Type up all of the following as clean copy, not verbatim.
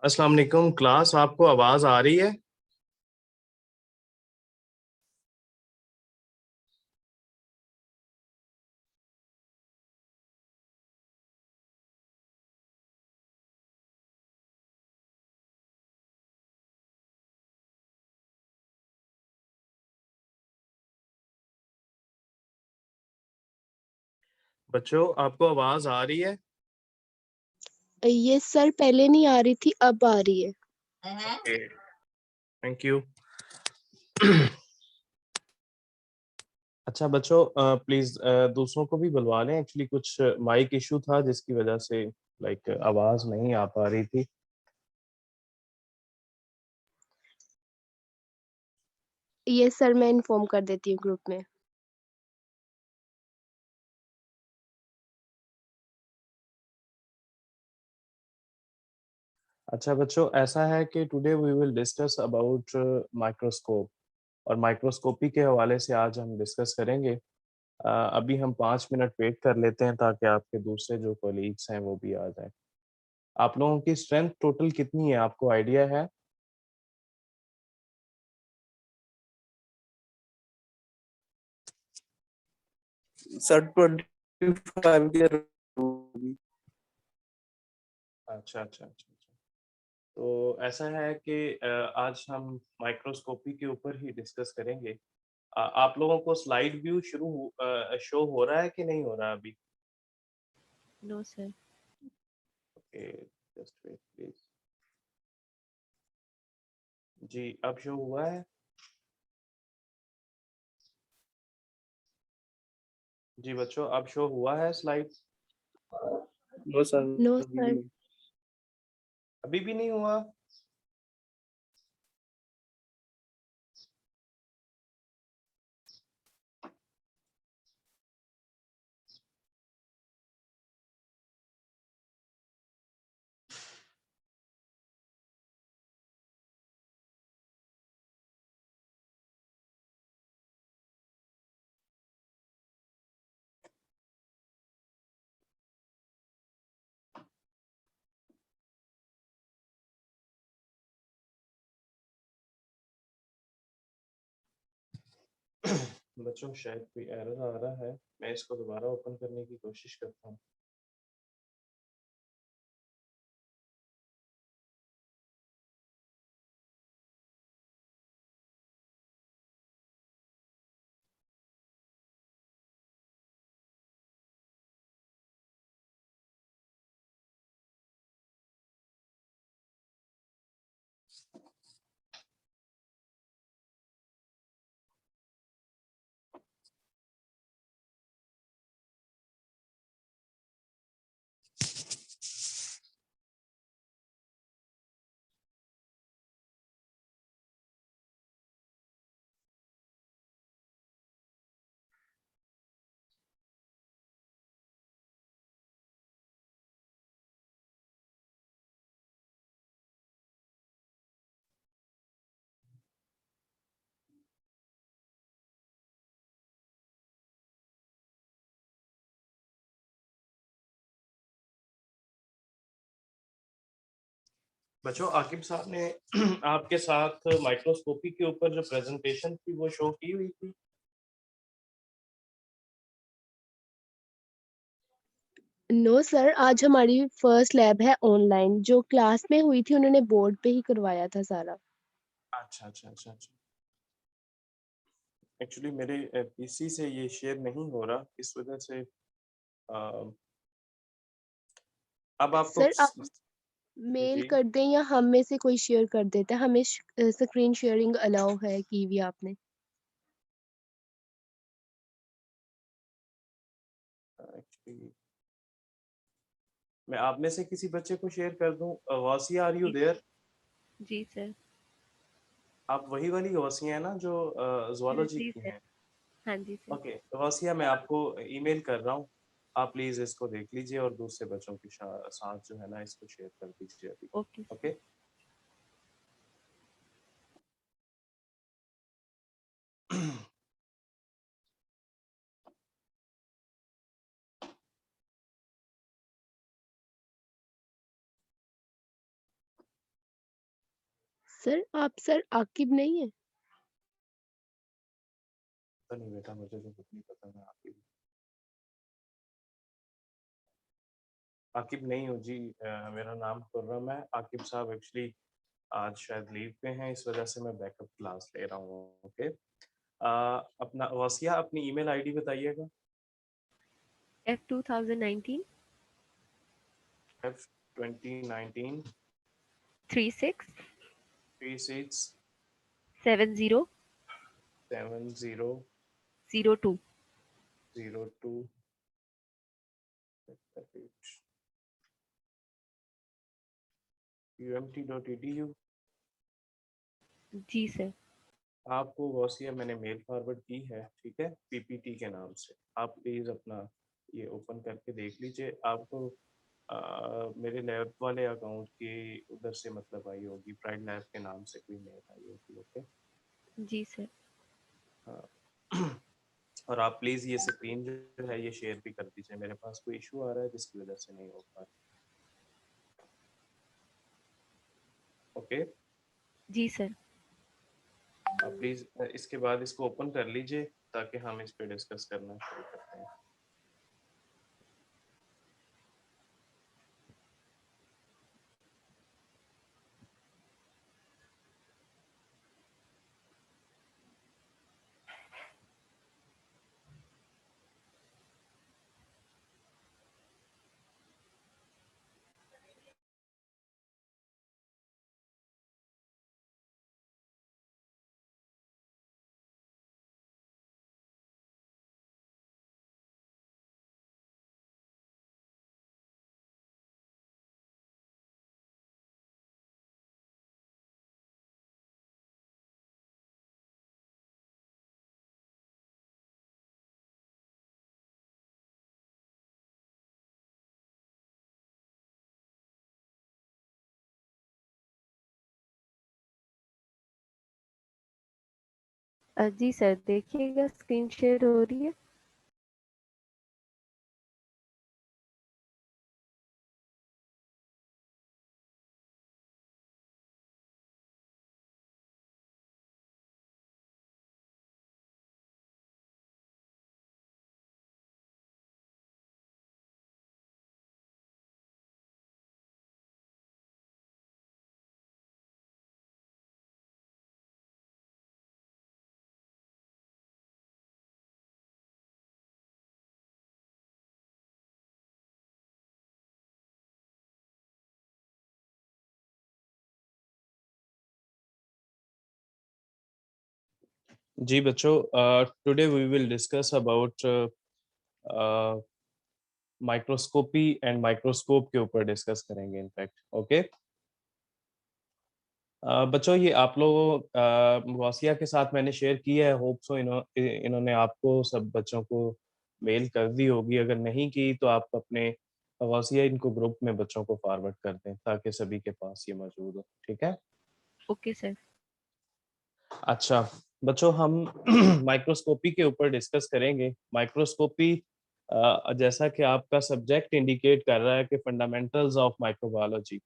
अस्सलाम वालेकुम क्लास, आपको आवाज आ रही है? बच्चों, आपको आवाज आ रही है? ये सर पहले नहीं आ रही थी, अब आ रही है। Okay, thank you. अच्छा बच्चों, प्लीज दूसरों को भी बुलवा लें। एक्चुअली कुछ माइक इशू था जिसकी वजह से लाइक आवाज नहीं आ पा रही थी। ये सर मैं इन्फॉर्म कर देती हूँ ग्रुप में। अच्छा बच्चों, ऐसा है कि today we will discuss about microscope, और माइक्रोस्कोपी के हवाले से आज हम डिस्कस करेंगे। अभी हम 5 मिनट वेट कर लेते हैं ताकि आपके दूसरे जो कोलीग्स हैं वो भी आ जाएं। आप लोगों की स्ट्रेंथ टोटल कितनी है, आपको आइडिया है? सर 25 ईयर होगी। अच्छा अच्छा अच्छा अच्छा। तो ऐसा है कि आज हम माइक्रोस्कोपी के ऊपर ही डिस्कस करेंगे। आप लोगों को स्लाइड व्यू शो हो रहा है कि नहीं हो रहा अभी? No sir. Okay, just wait please. जी, अब शो हुआ है? जी बच्चों, अब शो हुआ है स्लाइड? नो सर, नो अभी भी सर। नहीं। अभी भी नहीं हुआ? बच्चों, शायद कोई एरर आ रहा है। मैं इसको दोबारा ओपन करने की कोशिश करता हूँ। बच्चों, आकिब साहब ने आपके साथ माइक्रोस्कोपी के ऊपर जो प्रेजेंटेशन थी वो शो की हुई थी? नो सर, आज हमारी फर्स्ट लैब है ऑनलाइन। जो क्लास में हुई थी उन्होंने बोर्ड पे ही करवाया था सारा। अच्छा अच्छा अच्छा अच्छा। एक्चुअली मेरे पीसी से ये शेयर नहीं हो रहा, इस वजह से अब आपको सर आप मेल जी। कर दें या हम में से कोई शेयर कर देता है। हमें स्क्रीन शेयरिंग अलाउ है की हुई आपने। एक्चुअली मैं आप में से किसी बच्चे को शेयर कर दूं। Vasiya, are you there? जी सर। आप वही वाली वासिया है ना जो ज़ूलॉजी जी की सर। हैं? हाँ जी सर। ओके, तो वासिया मैं आपको ईमेल कर रहा हूँ। आप प्लीज इसको देख लीजिए और दूसरे बच्चों के साथ जो है ना इसको शेयर कर दीजिए अभी। Okay sir. ओके। सर आप सर आकिब नहीं है? पता नहीं बेटा, मुझे तो कुछ नहीं पता। मैं आकिब नहीं हूँ जी। मेरा नाम खुर्रम है। आकिब साहब एक्चुअली आज शायद लीव पे हैं, इस वजह से मैं बैकअप क्लास ले रहा हूँ। ओके। अपना वसिया, अपनी ईमेल आईडी बताइएगा। F 2019 F 2019 36 36 70 70 02 02 umt.edu। जी सर। आपको वसिया मैंने मेल फॉरवर्ड की है, ठीक है, पीपीटी के नाम से। आप प्लीज़ अपना ये ओपन करके देख लीजिए। आपको मेरे लैब वाले अकाउंट की उधर से मतलब आई होगी, प्राइड लैब के नाम से कोई मेल आई होगी। ओके। जी सर। और आप प्लीज़ ये स्क्रीन जो है ये शेयर भी कर दीजिए। मेरे पास कोई इशू आ रहा है जिसकी वजह से नहीं हो पा रहा। ओके। जी सर। आप प्लीज़ इसके बाद इसको ओपन कर लीजिए ताकि हम इस पे डिस्कस करना शुरू करते हैं। जी सर, देखिएगा स्क्रीन शेयर हो रही है। जी बच्चों, today we will discuss about microscopy and microscope के ऊपर डिस्कस करेंगे इनफैक्ट। ओके। बच्चों, ये आप लोगों वासिया के साथ मैंने शेयर किया है। होप सो इन्होंने आपको सब बच्चों को मेल कर दी होगी। अगर नहीं की तो आप अपने वासिया इनको ग्रुप में बच्चों को फॉरवर्ड कर दें ताकि सभी के पास ये मौजूद हो। ठीक है। Okay sir. अच्छा बच्चों, हम माइक्रोस्कोपी के ऊपर डिस्कस करेंगे। माइक्रोस्कोपी जैसा कि आपका सब्जेक्ट इंडिकेट कर रहा है कि fundamentals of microbiology.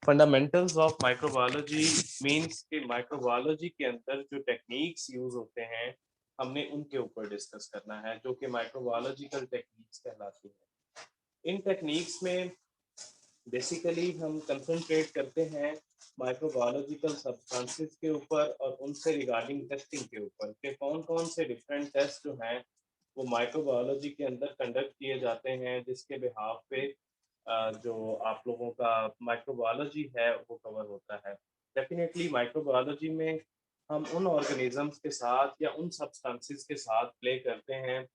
Fundamentals of microbiology means कि माइक्रोबायोलॉजी के अंदर जो टेक्निक्स यूज होते हैं, हमने उनके ऊपर डिस्कस करना है, जो कि माइक्रोबायोलॉजिकल टेक्निक्स कहलाती हैं। इन टेक्निक्स में बेसिकली हम कंसंट्रेट करते हैं माइक्रोबायोलॉजिकल सब्सटेंसेस के ऊपर और उनसे रिगार्डिंग टेस्टिंग के ऊपर कि कौन कौन से डिफरेंट टेस्ट जो हैं वो माइक्रोबायोलॉजी के अंदर कंडक्ट किए जाते हैं, जिसके बिहाफ पे जो आप लोगों का माइक्रोबायोलॉजी है वो कवर होता है। डेफिनेटली माइक्रोबायोलॉजी में हम उन ऑर्गेनिजम्स के साथ या उन सब्सटेंसेस के साथ प्ले करते हैं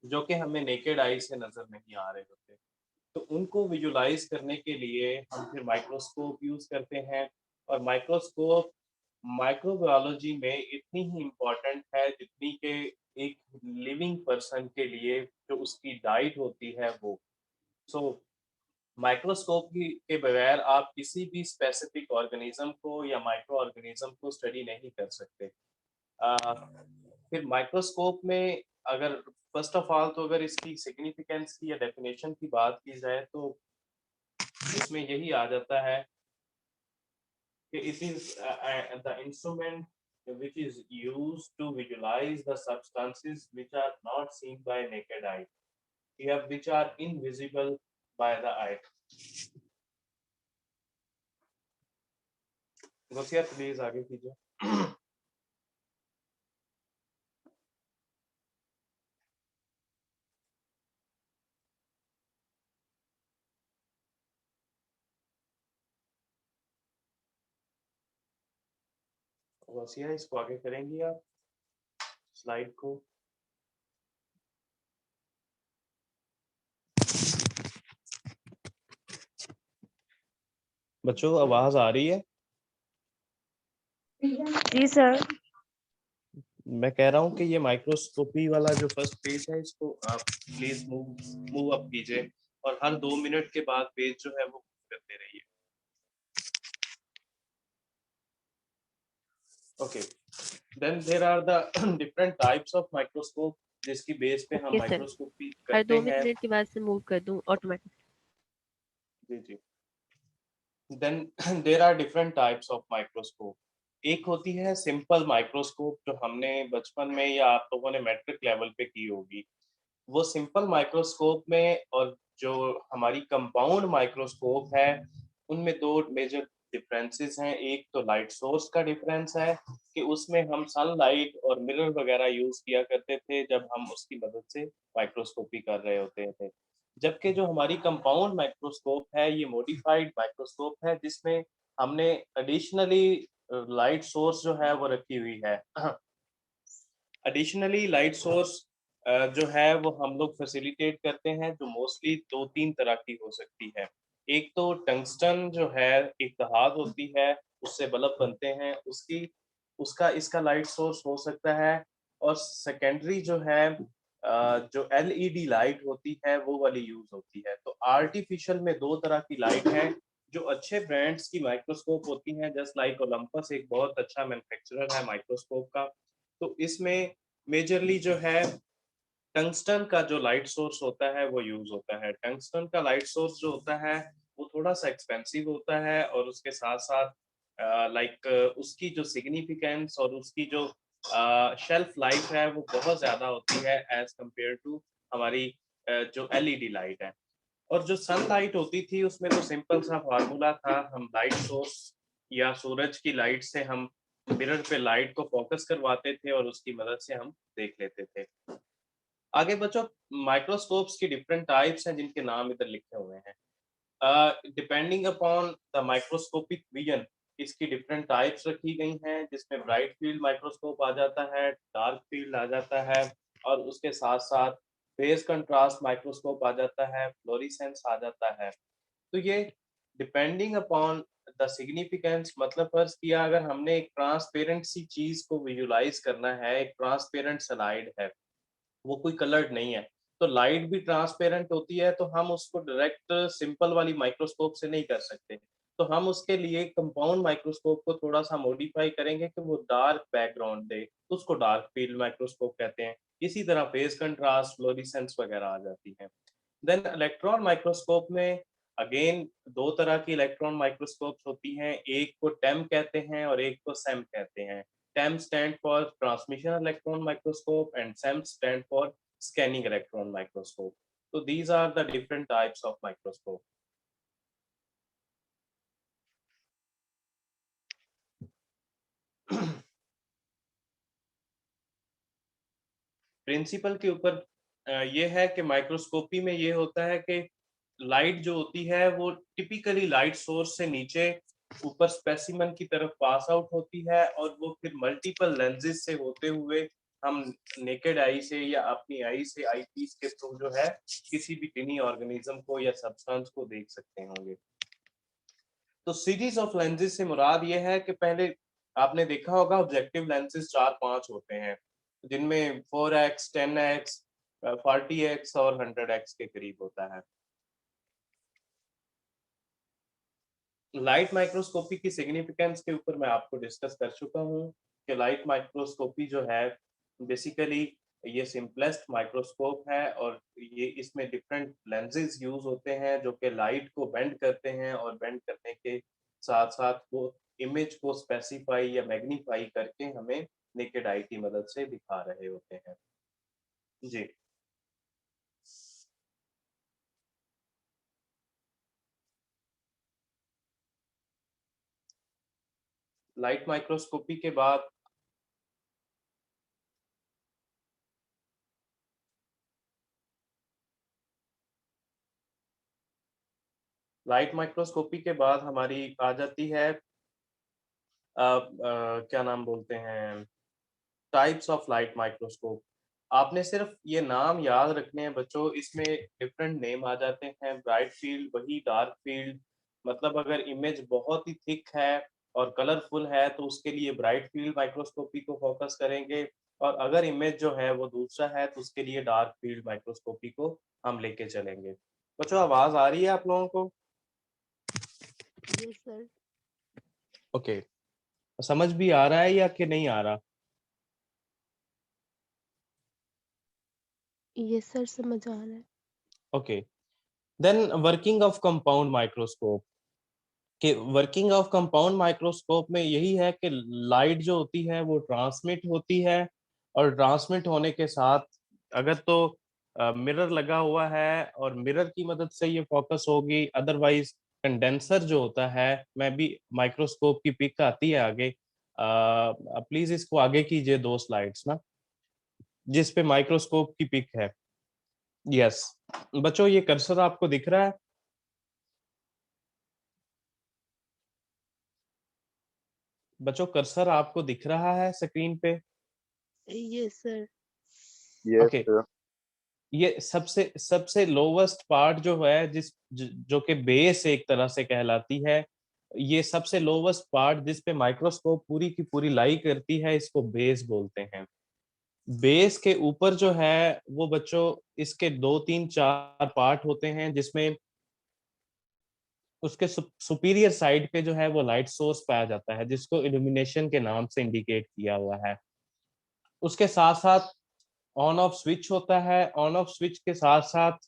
जो कि हमें नेकेड आई से नज़र नहीं आ रहे होते। तो उनको विजुलाइज करने के लिए हम फिर माइक्रोस्कोप यूज करते हैं। और माइक्रोस्कोप माइक्रोबायोलॉजी में इतनी ही इम्पोर्टेंट है जितनी कि एक लिविंग पर्सन के लिए जो उसकी डाइट होती है वो। सो माइक्रोस्कोप के बगैर आप किसी भी स्पेसिफिक ऑर्गेनिज्म को या माइक्रो ऑर्गेनिज्म को स्टडी नहीं कर सकते। अ, फिर माइक्रोस्कोप में अगर फर्स्ट ऑफ ऑल तो अगर इसकी सिग्निफिकेंस की या डेफिनेशन की बात की जाए तो इसमें यही आ जाता है It is the instrument which is used to visualize the substances which are not seen by naked eye, yeah, which are invisible by the eye. Gausia please आगे कीजिए. गौसिया इसको आगे करेंगी आप स्लाइड को. बच्चों आवाज आ रही है? जी सर। मैं कह रहा हूँ कि ये माइक्रोस्कोपी वाला जो फर्स्ट पेज है इसको आप प्लीज मूव अप कीजिए और हर 2 मिनट के बाद पेज जो है वो मूव करते रहिए. Okay, then there are the different types of microscope जिसकी बेस पे हम ओके सर, माइक्रोस्कोपी हर करते 2 हैं. मिनट के बाद से मूव कर दूं ऑटोमेटिक. जी जी. Then there are different types of microscope. एक होती है सिंपल माइक्रोस्कोप जो हमने बचपन में या आप लोगों ने मैट्रिक लेवल पे की होगी. वो सिंपल माइक्रोस्कोप में और जो हमारी कंपाउंड माइक्रोस्कोप है उनमें दो मेजर डिफरेंसेस हैं. एक तो लाइट सोर्स का डिफरेंस है कि उसमें हम सनलाइट और मिरर वगैरह यूज किया करते थे जब हम उसकी मदद से माइक्रोस्कोपी कर रहे होते थे. जबकि जो हमारी कंपाउंड माइक्रोस्कोप है ये मॉडिफाइड माइक्रोस्कोप है जिसमें हमने एडिशनली लाइट सोर्स जो है वो रखी हुई है. एडिशनली लाइट सोर्स जो है वो हम लोग फैसिलिटेट करते हैं जो मोस्टली 2-3 तरह की हो सकती है. एक तो टंगस्टन जो है एक धात होती है उससे बल्ब बनते हैं उसका इसका लाइट सोर्स हो सकता है. और सेकेंडरी जो है जो एलईडी लाइट होती है वो वाली यूज होती है. तो आर्टिफिशियल में दो तरह की लाइट है. जो अच्छे ब्रांड्स की माइक्रोस्कोप होती हैं जस्ट लाइक ओलंपस एक बहुत अच्छा मैन्युफैक्चरर है माइक्रोस्कोप का. तो इसमें मेजरली जो है टंगस्टन का जो लाइट सोर्स होता है वो यूज होता है. टंगस्टन का लाइट सोर्स जो होता है वो थोड़ा सा एक्सपेंसिव होता है और उसके साथ साथ लाइक उसकी जो सिग्निफिकेंस और उसकी जो शेल्फ लाइफ है वो बहुत ज्यादा होती है एज कंपेयर टू हमारी जो एलईडी लाइट है. और जो सनलाइट होती थी उसमें तो सिंपल सा फार्मूला था. हम लाइट सोर्स या सूरज की लाइट से हम मिरर पे लाइट को फोकस करवाते थे और उसकी मदद से हम देख लेते थे. आगे बच्चों माइक्रोस्कोप्स की डिफरेंट टाइप्स हैं जिनके नाम इधर लिखे हुए हैं. Depending upon the microscopic vision इसकी डिफरेंट टाइप्स रखी गई हैं जिसमें ब्राइट फील्ड माइक्रोस्कोप आ जाता है, डार्क फील्ड आ जाता है और उसके साथ साथ फेज कंट्रास्ट माइक्रोस्कोप आ जाता है, फ्लोरिसेंस आ जाता है. तो ये डिपेंडिंग अपॉन द सिग्निफिकेंस मतलब फर्ज किया अगर हमने एक ट्रांसपेरेंट सी चीज को विजुलाइज करना है, एक ट्रांसपेरेंट स्लाइड है वो कोई कलर्ड नहीं है तो लाइट भी ट्रांसपेरेंट होती है तो हम उसको डायरेक्ट सिंपल वाली माइक्रोस्कोप से नहीं कर सकते. तो हम उसके लिए कंपाउंड माइक्रोस्कोप को थोड़ा सा मॉडिफाई करेंगे कि वो डार्क बैकग्राउंड दे तो उसको डार्क फील्ड माइक्रोस्कोप कहते हैं. इसी तरह फेज कंट्रास्ट फ्लोरिसेंस वगैरह आ जाती है. देन इलेक्ट्रॉन माइक्रोस्कोप में अगेन दो तरह की इलेक्ट्रॉन माइक्रोस्कोप्स होती हैं. एक को टेम कहते हैं और एक को सेम कहते हैं. TEM stand for transmission electron microscope and SEM stand for scanning electron microscope. So these are the different types of microscope. Principle के ऊपर ये है कि माइक्रोस्कोपी में ये होता है कि लाइट जो होती है वो टिपिकली लाइट सोर्स से नीचे ऊपर स्पेसिमन की तरफ पास आउट होती है और वो फिर मल्टीपल लेंसेज से होते हुए हम नेकेड आई से या अपनी आई से आई पीस के थ्रू जो है किसी भी टिनी ऑर्गेनिज्म को या सब्सटेंस को देख सकते होंगे. तो सीरीज ऑफ लेंसेज से मुराद ये है कि पहले आपने देखा होगा ऑब्जेक्टिव लेंसेज 4-5 होते हैं जिनमें 4x 10x 40x और 100x के करीब होता है. लाइट माइक्रोस्कोपी की सिग्निफिकेंस के ऊपर मैं आपको डिस्कस कर चुका हूँ कि लाइट माइक्रोस्कोपी जो है बेसिकली ये सिंपलेस्ट माइक्रोस्कोप है और ये इसमें डिफरेंट लेंसेज यूज होते हैं जो कि लाइट को बेंड करते हैं और बेंड करने के साथ साथ वो इमेज को स्पेसिफाई या मैग्नीफाई करके हमें नेकेड आई की मदद से दिखा रहे होते हैं। जी। लाइट माइक्रोस्कोपी के बाद हमारी आ जाती है क्या नाम बोलते हैं, टाइप्स ऑफ लाइट माइक्रोस्कोप। आपने सिर्फ ये नाम याद रखने हैं बच्चों, इसमें डिफरेंट नेम आ जाते हैं। ब्राइट फील्ड वही डार्क फील्ड, मतलब अगर इमेज बहुत ही थिक है और कलरफुल है तो उसके लिए ब्राइट फील्ड माइक्रोस्कोपी को फोकस करेंगे, और अगर इमेज जो है वो दूसरा है तो उसके लिए डार्क फील्ड माइक्रोस्कोपी को हम लेके चलेंगे। बच्चों आवाज आ रही है आप लोगों को? Yes sir. ओके, समझ भी आ रहा है या कि नहीं आ रहा? यस सर, समझ आ रहा है। Okay, then working of compound microscope. कि वर्किंग ऑफ कंपाउंड माइक्रोस्कोप में यही है कि लाइट जो होती है वो ट्रांसमिट होती है, और ट्रांसमिट होने के साथ अगर तो मिरर लगा हुआ है और मिरर की मदद से ये फोकस होगी, अदरवाइज कंडेंसर जो होता है, मैं भी माइक्रोस्कोप की पिक आती है आगे, प्लीज इसको आगे कीजिए 2 स्लाइड्स ना, जिस पे माइक्रोस्कोप की पिक है। यस बच्चों, ये कर्सर आपको दिख रहा है? बच्चों कर्सर आपको दिख रहा है स्क्रीन पे? Yes sir. Yes okay, sir. ये सबसे सबसे लोवेस्ट पार्ट जो है जो कि बेस एक तरह से कहलाती है, ये सबसे लोवेस्ट पार्ट जिस पे माइक्रोस्कोप पूरी की पूरी लाई करती है, इसको बेस बोलते हैं। बेस के ऊपर जो है वो बच्चों इसके 2 3 4 पार्ट होते हैं, जिसमें उसके सुपीरियर साइड पे जो है वो लाइट सोर्स पाया जाता है, जिसको इल्यूमिनेशन के नाम से इंडिकेट किया हुआ है। उसके साथ साथ ऑन ऑफ स्विच होता है। ऑन ऑफ स्विच के साथ साथ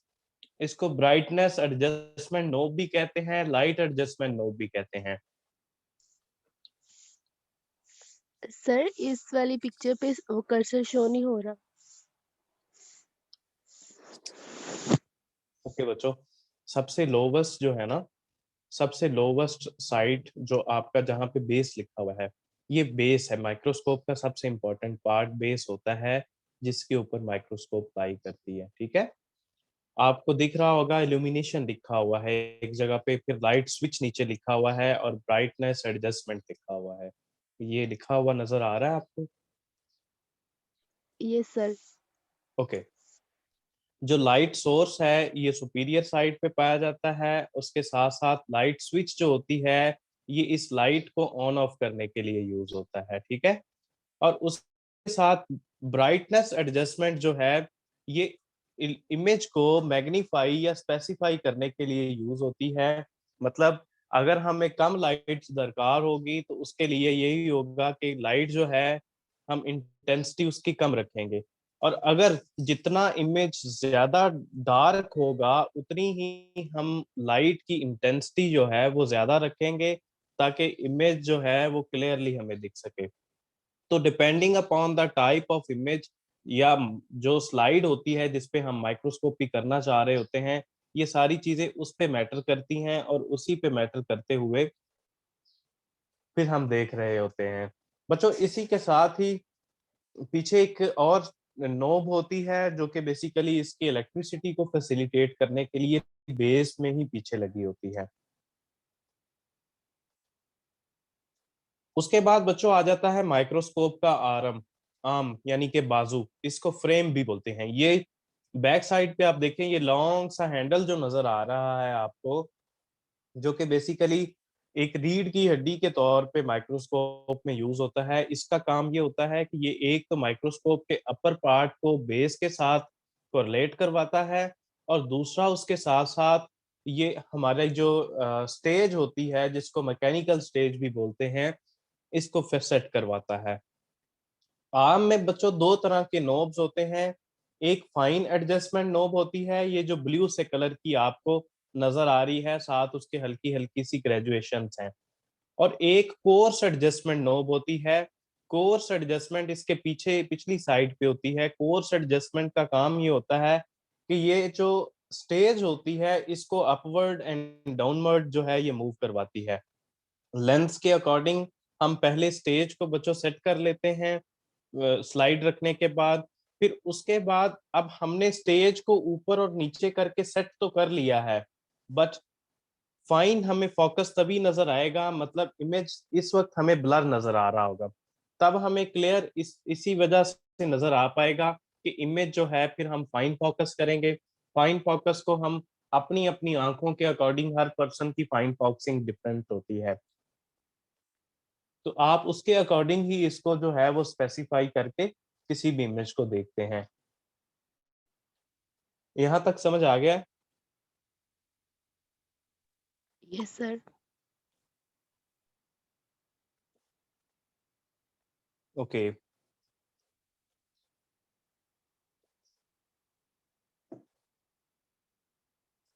इसको ब्राइटनेस एडजस्टमेंट नोब भी कहते हैं, लाइट एडजस्टमेंट नोब भी कहते हैं। सर इस वाली पिक्चर पे कर्सर शो नहीं हो रहा। ओके बच्चों, सबसे लोवेस्ट जो है ना, सबसे लोवेस्ट साइड जो आपका जहाँ पे बेस लिखा हुआ है, ये बेस है। माइक्रोस्कोप का सबसे इंपॉर्टेंट पार्ट बेस होता है, जिसके ऊपर माइक्रोस्कोप लाई करती है। ठीक है, आपको दिख रहा होगा इल्यूमिनेशन लिखा हुआ है एक जगह पे, फिर लाइट स्विच नीचे लिखा हुआ है, और ब्राइटनेस एडजस्टमेंट लिखा हुआ है। ये लिखा हुआ नजर आ रहा है आपको? Yes sir. ओके, जो लाइट सोर्स है ये सुपीरियर साइड पे पाया जाता है, उसके साथ साथ लाइट स्विच जो होती है ये इस लाइट को ऑन ऑफ करने के लिए यूज होता है। ठीक है, और उसके साथ ब्राइटनेस एडजस्टमेंट जो है ये इमेज को मैग्नीफाई या स्पेसिफाई करने के लिए यूज होती है। मतलब अगर हमें कम लाइट दरकार होगी तो उसके लिए यही होगा कि लाइट जो है हम इंटेंसिटी उसकी कम रखेंगे, और अगर जितना इमेज ज्यादा डार्क होगा उतनी ही हम लाइट की इंटेंसिटी जो है वो ज्यादा रखेंगे, ताकि इमेज जो है वो क्लियरली हमें दिख सके। तो depending upon the type of image या जो स्लाइड होती है जिस पे हम माइक्रोस्कोपी करना चाह रहे होते हैं, ये सारी चीजें उस पे मैटर करती हैं, और उसी पे मैटर करते हुए फिर हम देख रहे होते हैं। बच्चों इसी के साथ ही पीछे एक और नोब होती है जो कि बेसिकली इसकी इलेक्ट्रिसिटी को फैसिलिटेट करने के लिए बेस में ही पीछे लगी होती है। उसके बाद बच्चों आ जाता है माइक्रोस्कोप का आर्म यानी कि बाजू, इसको फ्रेम भी बोलते हैं। ये बैक साइड पे आप देखें, ये लॉन्ग सा हैंडल जो नजर आ रहा है आपको, जो कि बेसिकली एक रीढ़ की हड्डी के तौर पे माइक्रोस्कोप में यूज होता है। इसका काम ये होता है कि ये एक तो माइक्रोस्कोप के अपर पार्ट को बेस के साथ कोरिलेट करवाता है, और दूसरा उसके साथ साथ ये हमारे जो स्टेज होती है जिसको मैकेनिकल स्टेज भी बोलते हैं, इसको फिर सेट करवाता है। आर्म में बच्चों 2 तरह के नोब्स होते हैं। एक फाइन एडजस्टमेंट नोब होती है, ये जो ब्लू से कलर की आपको नजर आ रही है, साथ उसके हल्की हल्की सी ग्रेजुएशंस हैं। और एक कोर्स एडजस्टमेंट नॉब होती है। कोर्स एडजस्टमेंट इसके पीछे पिछली साइड पे होती है। कोर्स एडजस्टमेंट का काम ये होता है कि ये जो स्टेज होती है इसको अपवर्ड एंड डाउनवर्ड जो है ये मूव करवाती है। लेंथ के अकॉर्डिंग हम पहले स्टेज को बच्चों सेट कर लेते हैं स्लाइड रखने के बाद। फिर उसके बाद अब हमने स्टेज को ऊपर और नीचे करके सेट तो कर लिया है, बट फाइन हमें फोकस तभी नजर आएगा, मतलब इमेज इस वक्त हमें ब्लर नजर आ रहा होगा, तब हमें क्लियर इसी वजह से नजर आ पाएगा कि इमेज जो है फिर हम फाइन फोकस करेंगे। फाइन फोकस को हम अपनी अपनी आंखों के अकॉर्डिंग, हर पर्सन की फाइन फोकसिंग डिफरेंट होती है, तो आप उसके अकॉर्डिंग ही इसको जो है वो स्पेसिफाई करके किसी भी इमेज को देखते हैं। यहाँ तक समझ आ गया? Yes sir. ओके।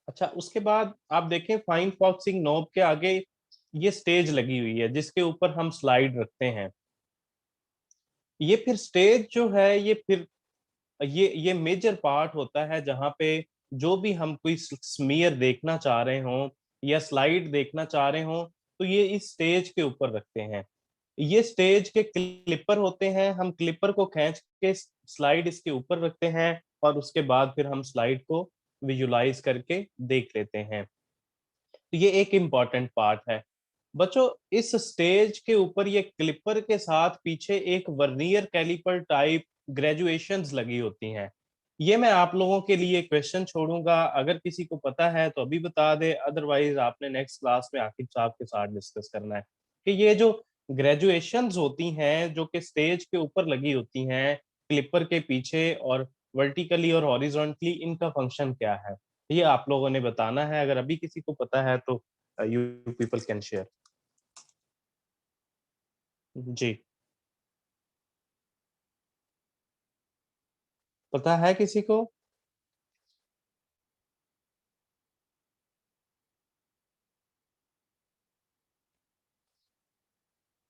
अच्छा, उसके बाद आप देखें फाइन फॉक्सिंग नॉब के आगे ये स्टेज लगी हुई है जिसके ऊपर हम स्लाइड रखते हैं। ये फिर स्टेज जो है ये फिर ये मेजर पार्ट होता है जहां पे जो भी हम कोई स्मीयर देखना चाह रहे हों या स्लाइड देखना चाह रहे हों तो ये इस स्टेज के ऊपर रखते हैं। ये स्टेज के क्लिपर होते हैं, हम क्लिपर को खींच के स्लाइड इसके ऊपर रखते हैं और उसके बाद फिर हम स्लाइड को विजुलाइज करके देख लेते हैं। तो ये एक इम्पॉर्टेंट पार्ट है बच्चों। इस स्टेज के ऊपर ये क्लिपर के साथ पीछे एक वर्नियर कैलिपर टाइप ग्रेजुएशंस लगी होती हैं। ये मैं आप लोगों के लिए क्वेश्चन छोड़ूंगा, अगर किसी को पता है तो अभी बता दे, अदरवाइज आपने नेक्स्ट क्लास में आकिब साहब के साथ डिस्कस करना है कि ये जो ग्रेजुएशंस होती हैं जो कि स्टेज के ऊपर लगी होती हैं क्लिपर के पीछे और वर्टिकली और हॉरिजॉन्टली, इनका फंक्शन क्या है ये आप लोगों ने बताना है। अगर अभी किसी को पता है तो यू पीपल कैन शेयर। जी, पता है किसी को?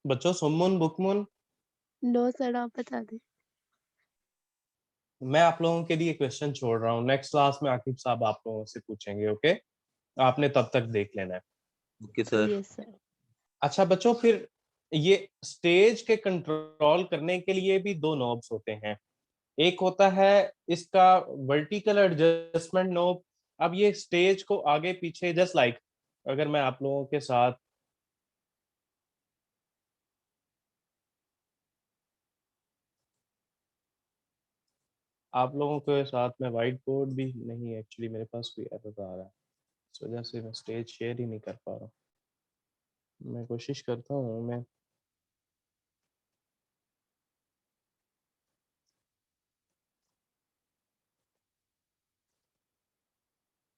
बच्चों सुमन बुकमुन, नो सर, आप बता दें। मैं आप लोगों के लिए क्वेश्चन छोड़ रहा हूँ, नेक्स्ट क्लास में आकिब साहब आप लोगों से पूछेंगे। ओके, आपने तब तक देख लेना है। Okay sir. Yes sir. अच्छा बच्चों, फिर ये स्टेज के कंट्रोल करने के लिए भी दो नॉब्स होते हैं। एक होता है इसका वर्टिकल एडजस्टमेंट नॉब। अब ये स्टेज को आगे पीछे जस्ट लाइक अगर मैं आप लोगों के साथ मैं व्हाइट बोर्ड भी नहीं, एक्चुअली मेरे पास कोई एरर आ रहा है, इस वजह से मैं स्टेज शेयर ही नहीं कर पा रहा हूँ। मैं कोशिश करता हूँ मैं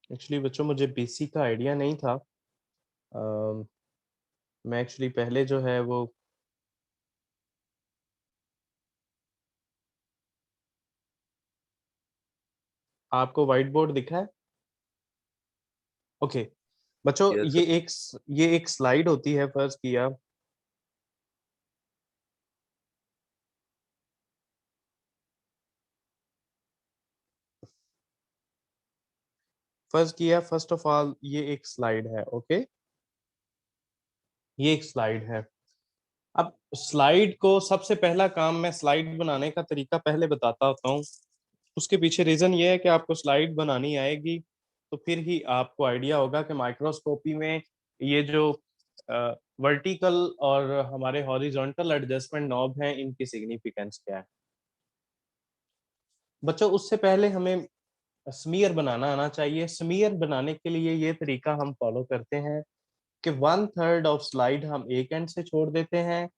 एक्चुअली बच्चों मुझे पीसी का आइडिया नहीं था। अम, मैं एक्चुअली पहले जो है वो आपको व्हाइट बोर्ड दिखा है? ओके बच्चों, यस ये एक स्लाइड होती है। फर्स्ट ऑफ ऑल ये एक स्लाइड है। ओके, ये एक स्लाइड है। अब स्लाइड को सबसे पहला काम, मैं स्लाइड बनाने का तरीका पहले बताता होता हूँ। उसके पीछे रीजन ये है कि आपको स्लाइड बनानी आएगी तो फिर ही आपको आइडिया होगा कि माइक्रोस्कोपी में ये जो वर्टिकल और हमारे हॉरिजॉन्टल एडजस्टमेंट नॉब हैं इनकी सिग्निफिकेंस क्या है। बच्चों उससे पहले हमें स्मीयर बनाना आना चाहिए। स्मीयर बनाने के लिए ये तरीका हम फॉलो करते हैं कि 1/3 ऑफ स्लाइड हम एक एंड से छोड़ देते हैं,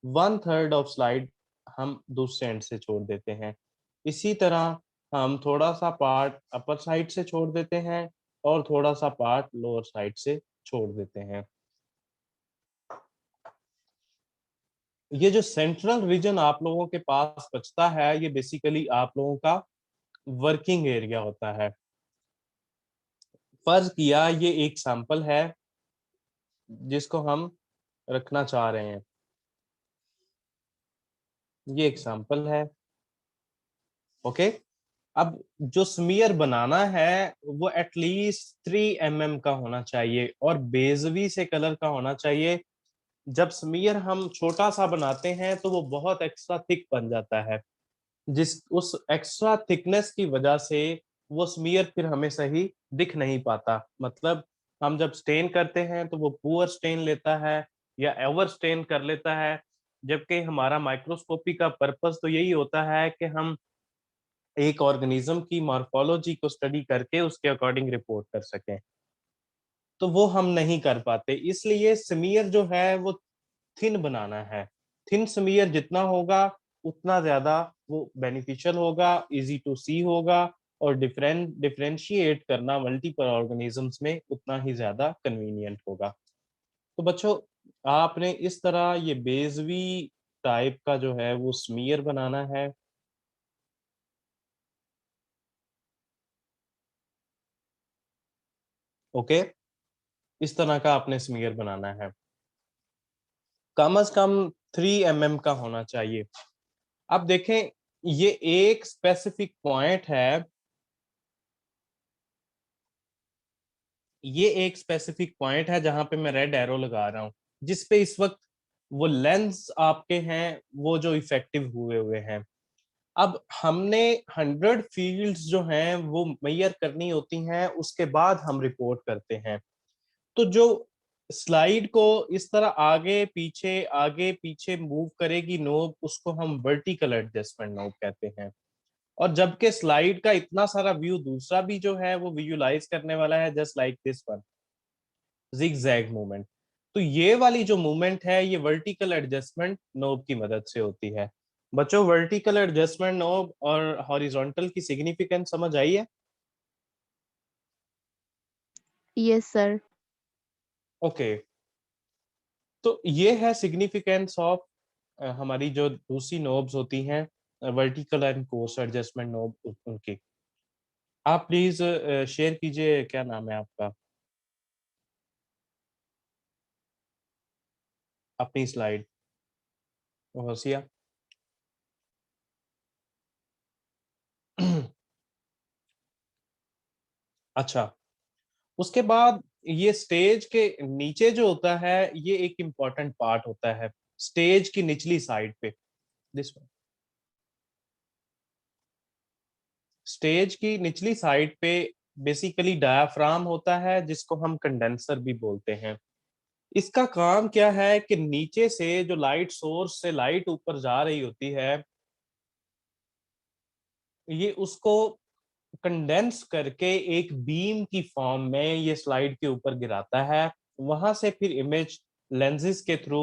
1/3 ऑफ स्लाइड हम दूसरे एंड से छोड़ देते हैं। इसी तरह हम थोड़ा सा पार्ट अपर साइड से छोड़ देते हैं और थोड़ा सा पार्ट लोअर साइड से छोड़ देते हैं। ये जो सेंट्रल रीजन आप लोगों के पास बचता है ये बेसिकली आप लोगों का वर्किंग एरिया होता है। फर्ज किया ये एक सैंपल है जिसको हम रखना चाह रहे हैं। ये एग्जांपल है। ओके, अब जो स्मीयर बनाना है वो एटलीस्ट 3 mm का होना चाहिए और बेजवी से कलर का होना चाहिए। जब स्मीयर हम छोटा सा बनाते हैं तो वो बहुत एक्स्ट्रा थिक बन जाता है, जिस उस एक्स्ट्रा थिकनेस की वजह से वो स्मीयर फिर हमें सही दिख नहीं पाता। मतलब हम जब स्टेन करते हैं तो वो पुअर स्टेन लेता है या एवर स्टेन कर लेता है, जबकि हमारा माइक्रोस्कोपी का पर्पस तो यही होता है कि हम एक ऑर्गेनिज्म की मॉर्फोलॉजी को स्टडी करके उसके अकॉर्डिंग रिपोर्ट कर सकें। तो वो हम नहीं कर पाते, इसलिए स्मीयर जो है वो थिन बनाना है। थिन स्मीयर जितना होगा उतना ज़्यादा वो बेनिफिशियल होगा, ईज़ी टू सी होगा और डिफरेंशिएट करना मल्टीपल ऑर्गेनिज़म्स में उतना ही ज़्यादा कन्वीनिएंट होगा। तो बच्चों, आपने इस तरह ये बेज़वी टाइप का जो है वो स्मीयर बनाना है। ओके? इस तरह का आपने स्मीयर बनाना है। कम से कम 3 का होना चाहिए। अब देखें, ये एक स्पेसिफिक पॉइंट है, ये एक स्पेसिफिक पॉइंट है जहां पे मैं रेड एरो लगा रहा हूं, जिस पे इस वक्त वो लेंस आपके हैं वो जो इफेक्टिव हुए हुए हैं। अब हमने 100 फील्ड्स जो हैं वो मेजर करनी होती हैं, उसके बाद हम रिपोर्ट करते हैं। तो जो स्लाइड को इस तरह आगे पीछे मूव करेगी नोब, उसको हम वर्टिकल एडजस्टमेंट नोब कहते हैं। और जबकि स्लाइड का इतना सारा व्यू दूसरा भी जो है वो विजुलाइज करने वाला है, just like this one, zigzag movement. तो ये वाली जो मूवमेंट है ये वर्टिकल एडजस्टमेंट नोब की मदद से होती है। बच्चों, वर्टिकल एडजस्टमेंट नोब और हॉरिजॉन्टल की सिग्निफिकेंस समझ आई है? Yes sir. ओके, तो ये है सिग्निफिकेंस ऑफ हमारी जो दूसरी नोब्स होती हैं, vertical and coarse adjustment knob उनकी। आप प्लीज शेयर कीजिए, क्या नाम है आपका, अपनी स्लाइड, होशिया। अच्छा, उसके बाद ये स्टेज के नीचे जो होता है ये एक इम्पॉर्टेंट पार्ट होता है, स्टेज की निचली साइड पे, दिस वन। स्टेज की निचली साइड पे बेसिकली डायाफ्राम होता है, जिसको हम कंडेंसर भी बोलते हैं। इसका काम क्या है कि नीचे से जो लाइट सोर्स से लाइट ऊपर जा रही होती है, ये उसको कंडेंस करके एक बीम की फॉर्म में ये स्लाइड के ऊपर गिराता है। वहां से फिर इमेज लेंसेज के थ्रू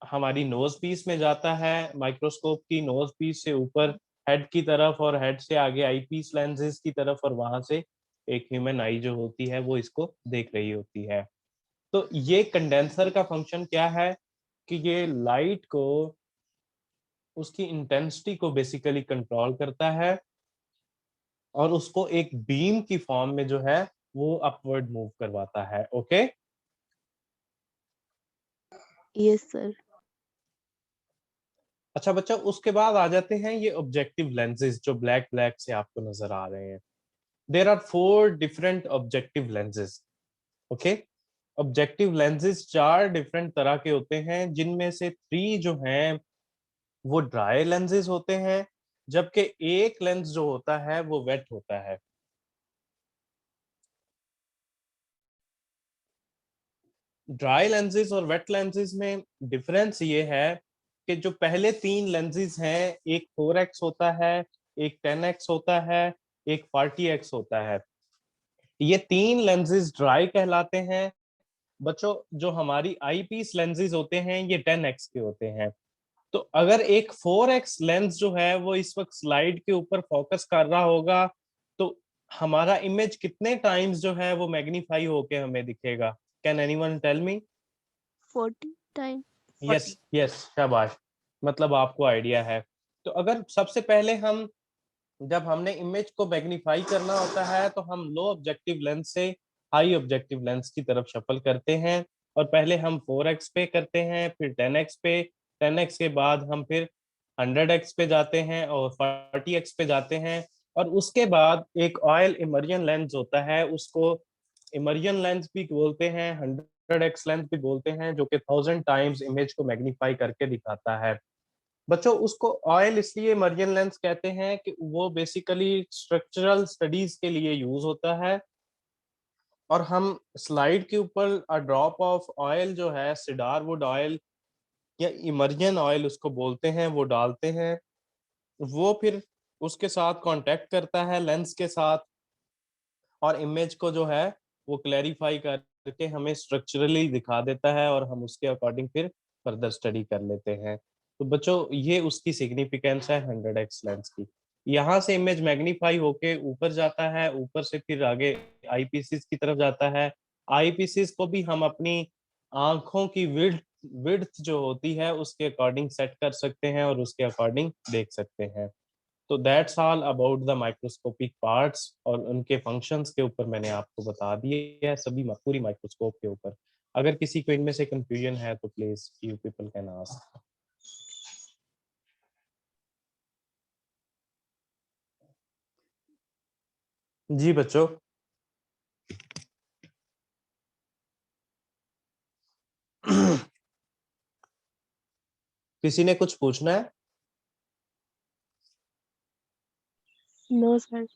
हमारी नोज पीस में जाता है, माइक्रोस्कोप की नोज पीस से ऊपर हेड की तरफ और हेड से आगे आई पीस लेंसेज की तरफ, और वहां से एक ह्यूमन आई जो होती है वो इसको देख रही होती है। तो ये कंडेंसर का फंक्शन क्या है कि ये लाइट को, उसकी इंटेंसिटी को बेसिकली कंट्रोल करता है और उसको एक बीम की फॉर्म में जो है वो अपवर्ड मूव करवाता है। Okay, yes sir. अच्छा बच्चा, उसके बाद आ जाते हैं ये ऑब्जेक्टिव लेंसेज जो ब्लैक ब्लैक से आपको नजर आ रहे हैं। There are 4 different objective lenses. Okay, objective lenses 4 different तरह के होते हैं, जिनमें से 3 जो हैं वो ड्राई लेंसेज होते हैं, जबकि एक लेंस जो होता है वो वेट होता है। ड्राई लेंसेज और वेट लेंसेज में डिफरेंस ये है कि जो पहले 3 लेंसेज हैं, एक 4x होता है, एक 10x होता है, एक 40x होता है। ये 3 लेंसेज ड्राई कहलाते हैं। बच्चों, जो हमारी आई पीस लेंसेज होते हैं ये 10x के होते हैं। तो अगर एक 4x लेंस जो है वो इस वक्त स्लाइड के ऊपर फोकस कर रहा होगा, तो हमारा इमेज कितने टाइम्स जो है वो मैग्नीफाई होके हमें दिखेगा? Can anyone tell me? 40 time. Yes 40। Yes, शाबाश, मतलब आपको आइडिया है। तो अगर सबसे पहले हम, जब हमने इमेज को मैग्नीफाई करना होता है तो हम लो ऑब्जेक्टिव लेंस से हाई ऑब्जेक्टिव लेंस की तरफ शफल करते हैं, और पहले हम 4x पे करते हैं, फिर 10x पे, 10x के बाद हम फिर 100x पे जाते हैं और 40x पे जाते हैं, और उसके बाद एक ऑयल इमर्जन लेंस होता है, उसको इमर्जन लेंस भी बोलते हैं, 100x लेंस भी बोलते हैं, जो कि 1000 टाइम्स इमेज को मैग्नीफाई करके दिखाता है। बच्चों उसको ऑयल इसलिए इमर्जन लेंस कहते हैं कि वो बेसिकली स्ट्रक्चरल स्टडीज के लिए यूज होता है, और हम स्लाइड के ऊपर ड्रॉप ऑफ ऑयल जो है सिडारवुड ऑयल या इमर्जन ऑयल उसको बोलते हैं, वो डालते हैं, वो फिर उसके साथ कांटेक्ट करता है लेंस के साथ, और इमेज को जो है वो क्लैरिफाई करके हमें स्ट्रक्चरली दिखा देता है, और हम उसके अकॉर्डिंग फिर फर्दर स्टडी कर लेते हैं। तो बच्चों ये उसकी सिग्निफिकेंस है 100x लेंस की। यहाँ से इमेज मैग्नीफाई होके ऊपर जाता है, ऊपर से फिर आगे आईपीसीस की तरफ जाता है। आईपीसीस को भी हम अपनी आंखों की विड्थ जो होती है उसके अकॉर्डिंग सेट कर सकते हैं और उसके अकॉर्डिंग देख सकते हैं। तो that's all about the microscopic parts, और उनके फंक्शंस के ऊपर मैंने आपको बता दिए है सभी पूरी माइक्रोस्कोप के ऊपर। अगर किसी को इनमें से कंफ्यूजन है तो please you people can ask. जी बच्चों। किसी ने कुछ पूछना है? No sir.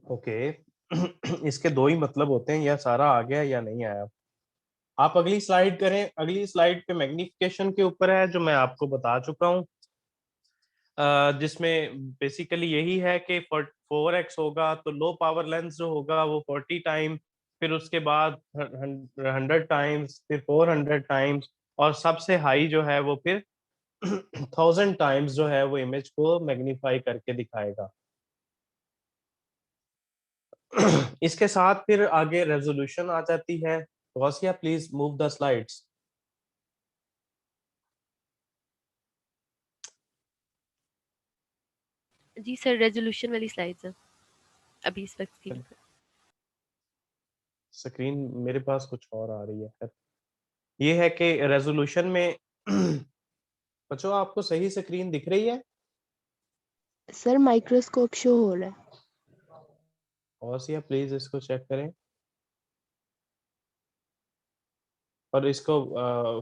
ओके। इसके दो ही मतलब होते हैं, या सारा आ गया या नहीं आया। आप अगली स्लाइड करें, अगली स्लाइड पे मैग्निफिकेशन के ऊपर है जो मैं आपको बता चुका हूँ, जिसमें बेसिकली यही है कि 4x होगा तो लो पावर लेंस जो होगा वो 40 टाइम, फिर उसके बाद 100 टाइम्स, फिर 400 टाइम्स, और सबसे हाई जो है वो फिर 1000 टाइम्स जो है वो इमेज को मैग्नीफाई करके दिखाएगा। इसके साथ फिर आगे रेजोल्यूशन आ जाती है। Gausia please move the slides. जी सर, रेजोल्यूशन वाली स्लाइड्स हैं अभी इस वक्त स्क्रीन पर। स्क्रीन मेरे पास कुछ और आ रही है। ये है कि रेजोल्यूशन में बच्चों आपको सही स्क्रीन दिख रही है? सर माइक्रोस्कोप शो हो रहा है। गौसिया प्लीज इसको चेक करें, और इसको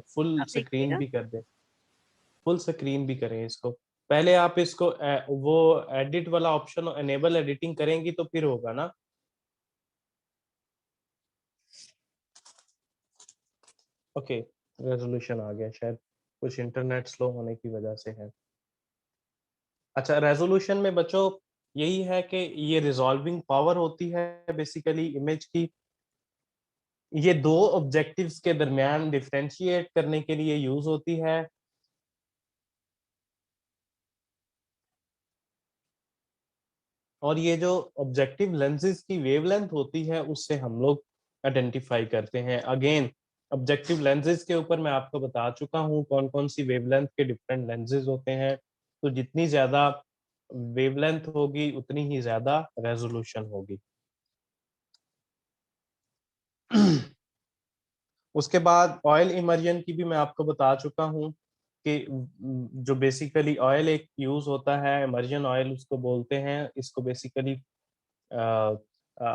फुल आप स्क्रीन देखिएगा। भी कर दें, फुल स्क्रीन भी करें इसको। पहले आप इसको वो एडिट वाला ऑप्शन एनेबल एडिटिंग करेंगी तो फिर होगा ना। ओके, रेजोल्यूशन आ गया, शायद कुछ इंटरनेट स्लो होने की वजह से है। अच्छा, रेजोल्यूशन में बच्चों यही है कि ये रिजॉल्विंग पावर होती है बेसिकली इमेज की। ये दो ऑब्जेक्टिव्स के दरमियान डिफरेंशिएट करने के लिए यूज होती है। और ये जो ऑब्जेक्टिव लेंसेज की वेवलेंथ होती है उससे हम लोग आइडेंटिफाई करते हैं। अगेन ऑब्जेक्टिव लेंसेज के ऊपर मैं आपको बता चुका हूँ कौन कौन सी वेवलेंथ के डिफरेंट लेंसेज होते हैं। तो जितनी ज्यादा वेवलेंथ होगी उतनी ही ज्यादा रेजोल्यूशन होगी। उसके बाद ऑयल इमर्जन की भी मैं आपको बता चुका हूँ कि जो बेसिकली ऑयल एक यूज होता है, इमर्जन ऑयल उसको बोलते हैं। इसको बेसिकली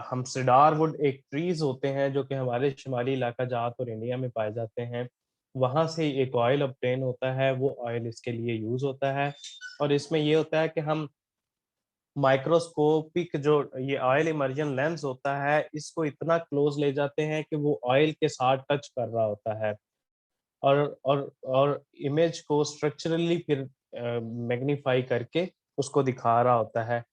हम सिडार वुड एक ट्रीज होते हैं जो कि हमारे शुमाली इलाका जात और इंडिया में पाए जाते हैं, वहां से एक ऑयल ऑब्टेन होता है, वो ऑयल इसके लिए यूज होता है। और इसमें ये होता है कि हम माइक्रोस्कोपिक जो ये ऑयल इमर्जन लेंस होता है इसको इतना क्लोज ले जाते हैं कि वो ऑयल के साथ टच कर रहा होता है, और इमेज को स्ट्रक्चरली फिर मैग्नीफाई करके उसको दिखा रहा होता है।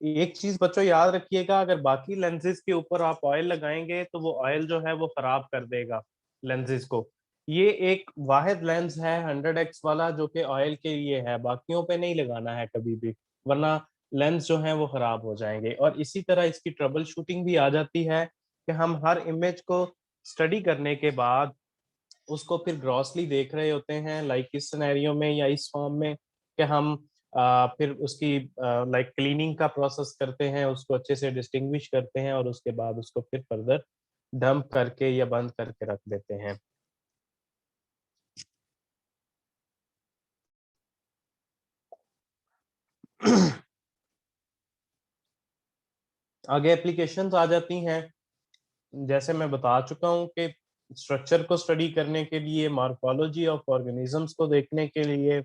एक चीज बच्चों याद रखिएगा, अगर बाकी लेंसेज के ऊपर आप ऑयल लगाएंगे तो वो ऑयल जो है वो खराब कर देगा लेंसेज को। ये एक वाहिद लेंस है 100x वाला जो कि ऑयल के लिए है, बाकियों पे नहीं लगाना है कभी भी, वरना लेंस जो है वो खराब हो जाएंगे। और इसी तरह इसकी ट्रबल शूटिंग भी आ जाती है कि हम हर इमेज को स्टडी करने के बाद उसको फिर ग्रॉसली देख रहे होते हैं, लाइक इस सिनेरियो में या इस फॉर्म में कि हम फिर उसकी लाइक क्लीनिंग का प्रोसेस करते हैं, उसको अच्छे से डिस्टिंग्विश करते हैं और उसके बाद उसको फिर फर्दर डंप करके या बंद करके रख देते हैं। आगे एप्लीकेशंस आ जाती हैं। जैसे मैं बता चुका हूँ कि स्ट्रक्चर को स्टडी करने के लिए, मॉर्फोलॉजी ऑफ ऑर्गेनिजम्स को देखने के लिए,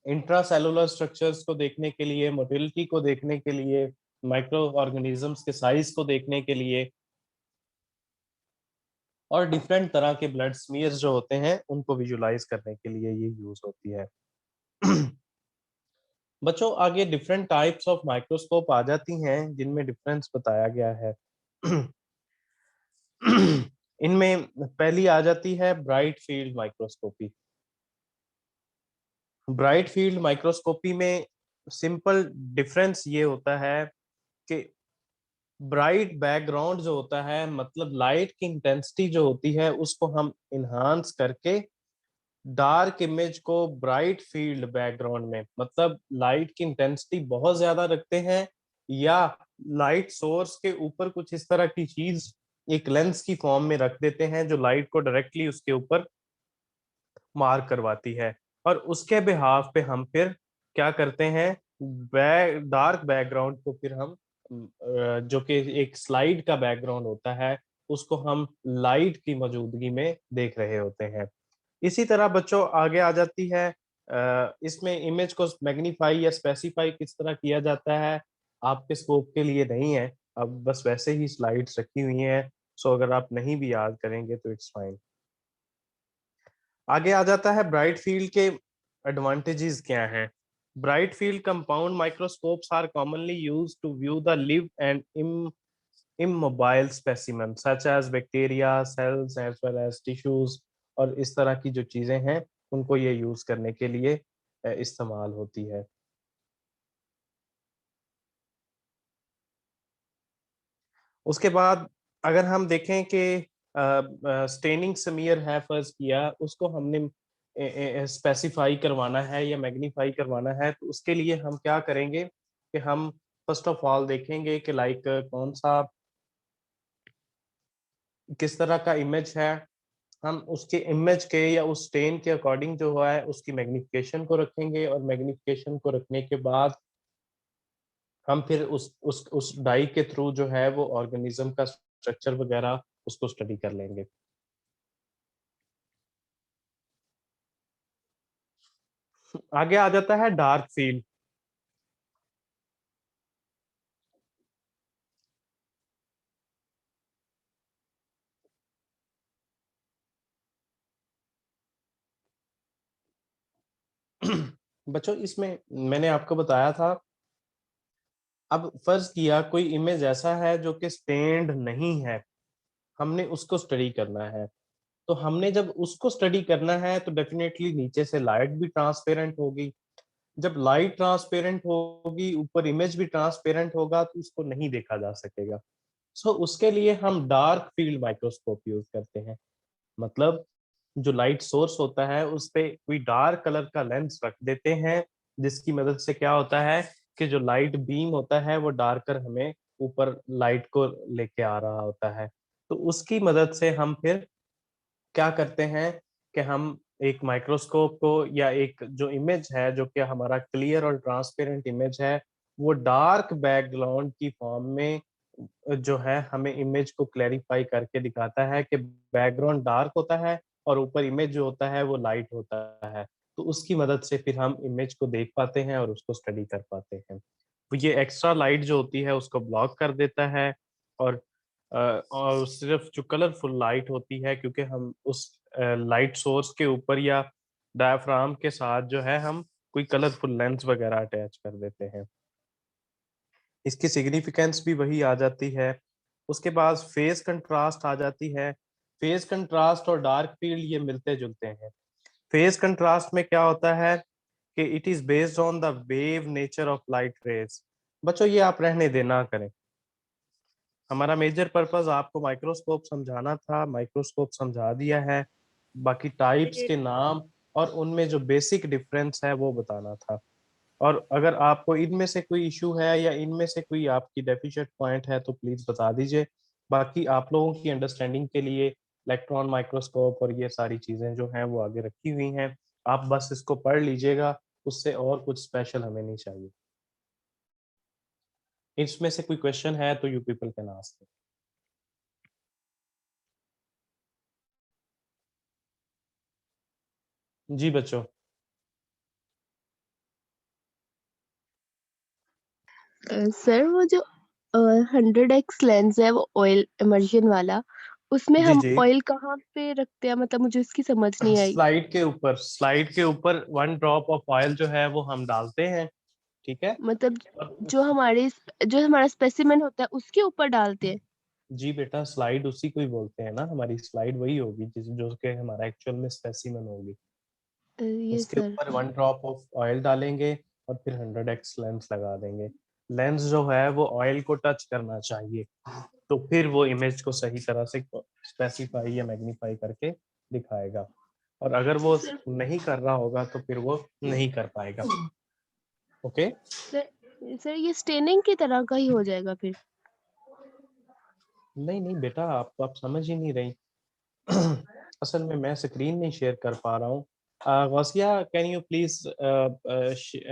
इंट्रासेलुलर स्ट्रक्चर्स को देखने के लिए, मोटिलिटी को देखने के लिए, माइक्रो ऑर्गेनिजम्स के साइज को देखने के लिए, और डिफरेंट तरह के ब्लड स्मीयर्स जो होते हैं उनको विजुलाइज करने के लिए ये यूज होती है। बच्चों आगे डिफरेंट टाइप्स ऑफ माइक्रोस्कोप आ जाती हैं जिनमें डिफरेंस बताया गया है। इनमें पहली आ जाती है bright field microscopy. Bright field microscopy में सिंपल डिफरेंस ये होता है कि ब्राइट बैकग्राउंड जो होता है, मतलब लाइट की इंटेंसिटी जो होती है उसको हम इनहांस करके डार्क इमेज को ब्राइट फील्ड बैकग्राउंड में, मतलब लाइट की इंटेंसिटी बहुत ज्यादा रखते हैं या लाइट सोर्स के ऊपर कुछ इस तरह की चीज एक लेंस की फॉर्म में रख देते हैं जो लाइट को डायरेक्टली उसके ऊपर मार्क करवाती है, और उसके बिहाफ पे हम फिर क्या करते हैं, डार्क बैकग्राउंड को फिर हम जो कि एक स्लाइड का बैकग्राउंड होता है उसको हम लाइट की मौजूदगी में देख रहे होते हैं। इसी तरह बच्चों आगे आ जाती है इसमें इमेज को मैग्नीफाई या स्पेसिफाई किस तरह किया जाता है, आपके स्कोप के लिए नहीं है, अब बस वैसे ही स्लाइड्स रखी हुई हैं, सो अगर आप नहीं भी याद करेंगे तो इट्स फाइन। आगे आ जाता है ब्राइट फील्ड के एडवांटेजेस क्या हैं। Bright field compound microscopes are commonly used to view the live and immobile specimen such as bacteria, cells as well as tissues, और इस तरह की जो चीजें हैं उनको ये यूज करने के लिए इस्तेमाल होती है। उसके बाद अगर हम देखें कि स्टेनिंग समीयर है फर्ज किया, उसको हमने स्पेसिफाई करवाना है या मैग्नीफाई करवाना है, तो उसके लिए हम क्या करेंगे कि हम फर्स्ट ऑफ ऑल देखेंगे कि लाइक कौन सा किस तरह का इमेज है, हम उसके इमेज के या उस स्टेन के अकॉर्डिंग जो है उसकी मैग्निफिकेशन को रखेंगे, और मैग्निफिकेशन को रखने के बाद हम फिर उस डाई के थ्रू जो है वो ऑर्गेनिज्म का स्ट्रक्चर वगैरह उसको स्टडी कर लेंगे। आगे आ जाता है डार्क फील्ड। बच्चों इसमें मैंने आपको बताया था, अब फर्ज किया कोई इमेज ऐसा है जो कि स्टेन्ड नहीं है, हमने उसको स्टडी करना है, तो हमने जब उसको स्टडी करना है तो डेफिनेटली नीचे से लाइट भी ट्रांसपेरेंट होगी, जब लाइट ट्रांसपेरेंट होगी ऊपर इमेज भी ट्रांसपेरेंट होगा तो उसको नहीं देखा जा सकेगा। सो उसके लिए हम डार्क फील्ड माइक्रोस्कोप यूज करते हैं, मतलब जो लाइट सोर्स होता है उस पे कोई डार्क कलर का लेंस रख देते हैं, जिसकी मदद से क्या होता है कि जो लाइट बीम होता है वो डार्कर हमें ऊपर लाइट को लेके आ रहा होता है, तो उसकी मदद से हम फिर क्या करते हैं कि हम एक माइक्रोस्कोप को या एक जो इमेज है जो कि हमारा क्लियर और ट्रांसपेरेंट इमेज है, वो डार्क बैकग्राउंड की फॉर्म में जो है हमें इमेज को क्लैरिफाई करके दिखाता है कि बैकग्राउंड डार्क होता है और ऊपर इमेज जो होता है वो लाइट होता है, तो उसकी मदद से फिर हम इमेज को देख पाते हैं और उसको स्टडी कर पाते हैं। तो ये एक्स्ट्रा लाइट जो होती है उसको ब्लॉक कर देता है, और और सिर्फ जो कलरफुल लाइट होती है, क्योंकि हम उस लाइट सोर्स के ऊपर या डायफ्राम के साथ जो है हम कोई कलरफुल लेंस वगैरह अटैच कर देते हैं, इसकी सिग्निफिकेंस भी वही आ जाती है। उसके बाद फेज कंट्रास्ट आ जाती है। फेज कंट्रास्ट और डार्क फील्ड ये मिलते जुलते हैं। फेज कंट्रास्ट में क्या होता है कि it is based on the wave nature of light rays. बच्चों ये आप रहने देना करें, हमारा मेजर पर्पस आपको माइक्रोस्कोप समझाना था, माइक्रोस्कोप समझा दिया है, बाकी टाइप्स के नाम और उनमें जो बेसिक डिफरेंस है वो बताना था। और अगर आपको इनमें से कोई इशू है या इनमें से कोई आपकी डेफिशिएंट पॉइंट है तो प्लीज बता दीजिए। बाकी आप लोगों की अंडरस्टैंडिंग के लिए इलेक्ट्रॉन माइक्रोस्कोप और ये सारी चीजें जो हैं वो आगे रखी हुई हैं, आप बस इसको पढ़ लीजिएगा, उससे और कुछ स्पेशल हमें नहीं चाहिए। इसमें से कोई क्वेश्चन है तो यू पीपल कैन आस्क। जी बच्चों। सर वो जो 100x लेंस है वो ऑयल इमर्शन वाला, उसमें जी हम जी। ऑयल कहाँ पे रखते हैं, मतलब मुझे उसकी समझ नहीं आई। स्लाइड के ऊपर 1 ड्रॉप ऑफ ऑयल जो है वो हम डालते हैं, ठीक है। मतलब और जो हमारा स्पेसिमेन होता है उसके ऊपर डालते हैं। जी बेटा, स्लाइड उसी को ही बोलते हैं ना, हमारी स्लाइड वही होगी जिस जो कि हमारा एक्चुअल में स्पेसिमेन होगी। ये उसके सर। ऊपर 1 ड्रॉप ऑफ ऑयल डालेंगे और फिर 100x लेंस लगा देंगे। लेंस जो है वो ऑयल को टच करना चाहिए, तो फिर वो इमेज को सही तरह से स्पेसिफाई या मैग्नीफाई करके दिखाएगा। और अगर वो सर नहीं कर रहा होगा तो फिर वो नहीं कर पाएगा। ओके। सर ये स्टेनिंग की तरह का ही हो जाएगा फिर। नहीं नहीं बेटा, आप समझ ही नहीं रही। असल में मैं स्क्रीन नहीं शेयर कर पा रहा हूँ। Gausia, can you please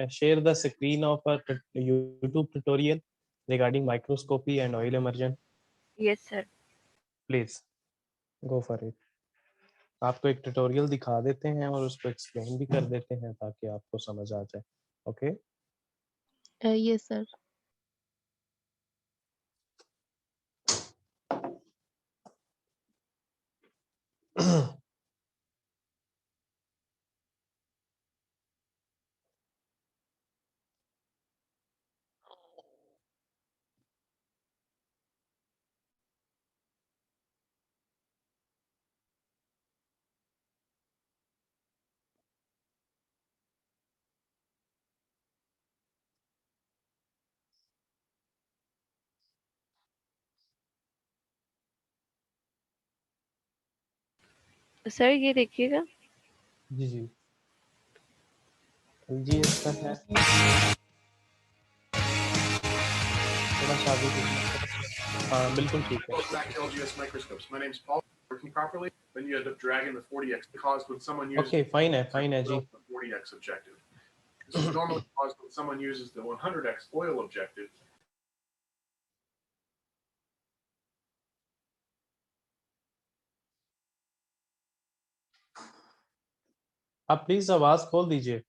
share the screen of a YouTube tutorial regarding microscopy and oil immersion, Yes, sir. Please go for it. आपको एक ट्यूटोरियल दिखा देते हैं और उसको एक्सप्लेन भी कर देते हैं ताकि आपको समझ आ जाए। ओके। ये सर। सर ये देखिएगा। जी जी। जी इसका है थोड़ा सा आगे देखना। हाँ बिल्कुल ठीक है। Welcome back to LGS Microscopes. My name's Paul. Working properly, then you end up dragging the 40x caused when someone uses okay fine है जी। the 40x objective. This is normally caused when someone uses the 100x oil objective. आप please आवाज खोल दीजिए।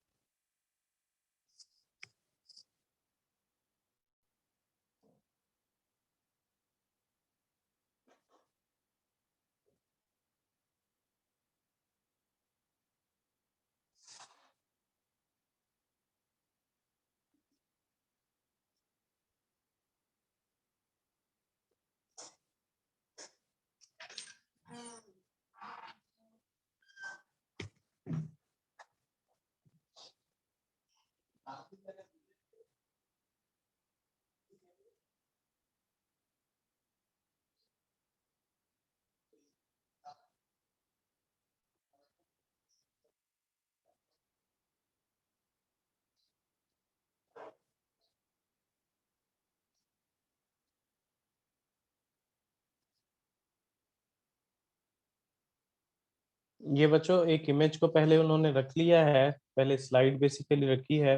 ये बच्चों एक image को पहले उन्होंने रख लिया है, पहले स्लाइड बेसिकली रखी है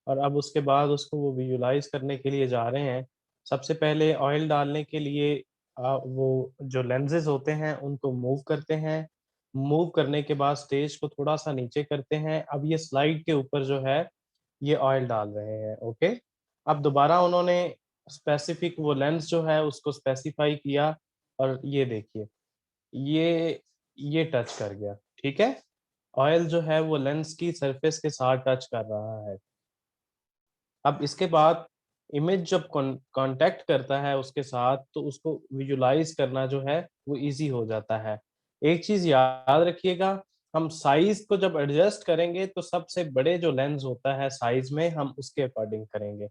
और अब उसके बाद उसको वो विजुलाइज करने के लिए जा रहे हैं। सबसे पहले ऑयल डालने के लिए वो जो लेंसेज होते हैं उनको मूव करते हैं। मूव करने के बाद स्टेज को थोड़ा सा नीचे करते हैं। अब ये स्लाइड के ऊपर जो है ये ऑयल डाल रहे हैं। ओके। अब दोबारा उन्होंने स्पेसिफिक वो लेंस जो है उसको स्पेसिफाई किया और ये देखिए ये टच कर गया, ठीक है। ऑयल जो है वो लेंस की सरफेस के साथ टच कर रहा है। अब इसके बाद इमेज जब कांटेक्ट करता है उसके साथ तो उसको विजुलाइज करना जो है वो इजी हो जाता है। एक चीज याद रखिएगा, हम साइज को जब एडजस्ट करेंगे तो सबसे बड़े जो लेंस होता है साइज में हम उसके अकॉर्डिंग करेंगे।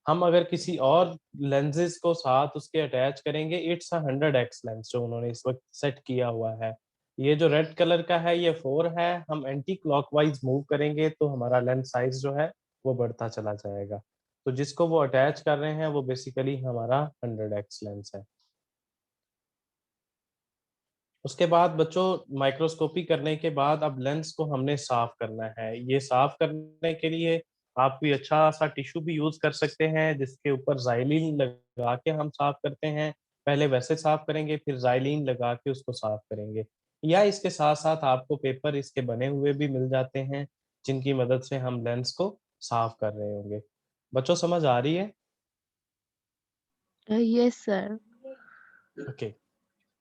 हम अगर किसी और लेंसेज को साथ उसके अटैच करेंगे, इट्स 100x लेंस जो उन्होंने इस वक्त सेट किया हुआ है। ये जो रेड कलर का है ये 4 है, हम एंटी क्लॉकवाइज मूव करेंगे तो हमारा लेंस साइज जो है वो बढ़ता चला जाएगा। तो जिसको वो अटैच कर रहे हैं वो बेसिकली हमारा 100x लेंस है। उसके बाद बच्चों माइक्रोस्कोपी करने के बाद अब लेंस को हमने साफ करना है। ये साफ करने के लिए आप कोई अच्छा सा टिश्यू भी यूज कर सकते हैं जिसके ऊपर ज़ाइलीन लगा के हम साफ करते हैं। पहले वैसे साफ करेंगे फिर ज़ाइलीन लगा के उसको साफ करेंगे। या इसके साथ-साथ आपको पेपर इसके बने हुए भी मिल जाते हैं जिनकी मदद से हम लेंस को साफ कर रहे होंगे। बच्चों समझ आ रही है? Yes sir. ओके।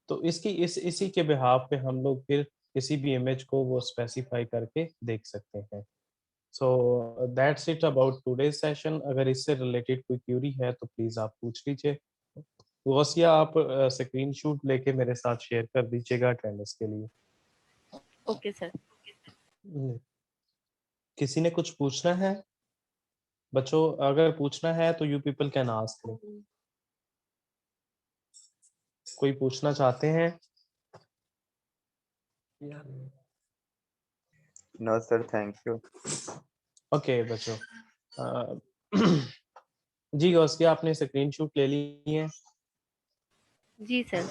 तो इसकी इसी के बिहाफ पे हम लोग फिर किसी भी इमेज को वो स्पेसिफाई करके देख सकते हैं। So that's it about today's session. अगर इससे रिलेटेड कोई क्यूरी है तो प्लीज आप पूछ लीजिए। गौसिया आप स्क्रीन शॉट लेके मेरे साथ शेयर कर दीजिएगा अटेंडेंस के लिए। Okay sir. किसी ने कुछ पूछना है? बच्चों अगर पूछना है तो you people can ask me. कोई पूछना चाहते हैं? No, sir. Thank you. Okay बच्चों। जी गौसिया आपने स्क्रीन शॉट ले ली है? जी सर।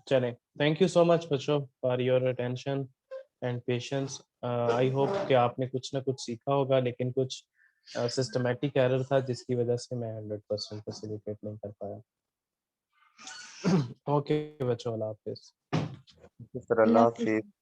चलें, थैंक यू सो मच बच्चों for your attention and patience. I hope कि आपने कुछ ना कुछ सीखा होगा, लेकिन कुछ सिस्टमैटिक एरर था जिसकी वजह से मैं 100% फैसिलिटेट नहीं कर पाया। ओके बच्चों, अल्लाह हाफिज़। Sir, अल्लाह Allah हाफिज़। Hafiz.